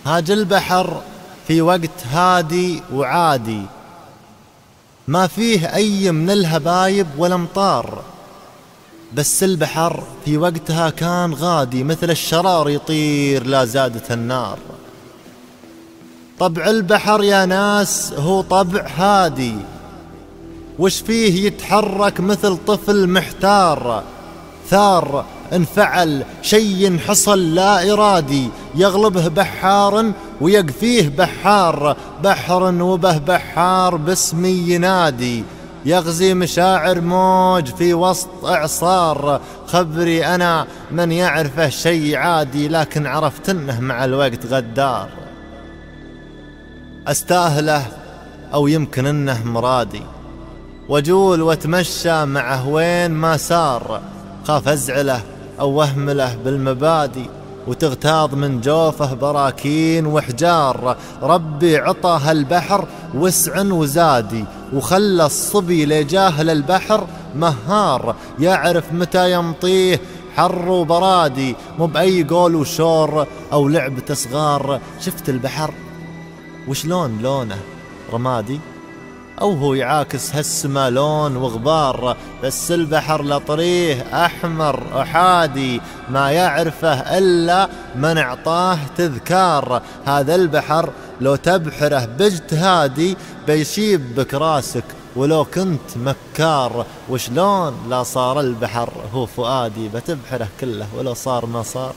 هاج البحر في وقت هادي وعادي، ما فيه أي من الهبايب والأمطار، بس البحر في وقتها كان غادي، مثل الشرار يطير لا زادت النار. طبع البحر يا ناس هو طبع هادي، وش فيه يتحرك مثل طفل محتار، ثار انفعل شي حصل لا إرادي، يغلبه بحار ويقفيه بحار، بحر وبه بحار باسمي ينادي، يغزي مشاعر موج في وسط إعصار. خبري أنا من يعرفه شي عادي، لكن عرفت إنه مع الوقت غدار. أستاهله أو يمكن إنه مرادي، وجول واتمشى معه وين ما سار، خاف أزعله أو وهمله بالمبادي، وتغتاظ من جوفه براكين وحجار. ربي عطاه البحر وسع وزادي، وخلى الصبي لجاهل البحر مهار، يعرف متى يمطيه حر وبرادي، مو بأي قول وشور أو لعبة صغار. شفت البحر وشلون لونه رمادي، أو هو يعاكس هالسما لون وغبار، بس البحر لطريه أحمر أحادي، ما يعرفه إلا من اعطاه تذكار. هذا البحر لو تبحره باجتهادي، بيشيب بك راسك ولو كنت مكار. وشلون لا صار البحر هو فؤادي، بتبحره كله ولو صار ما صار.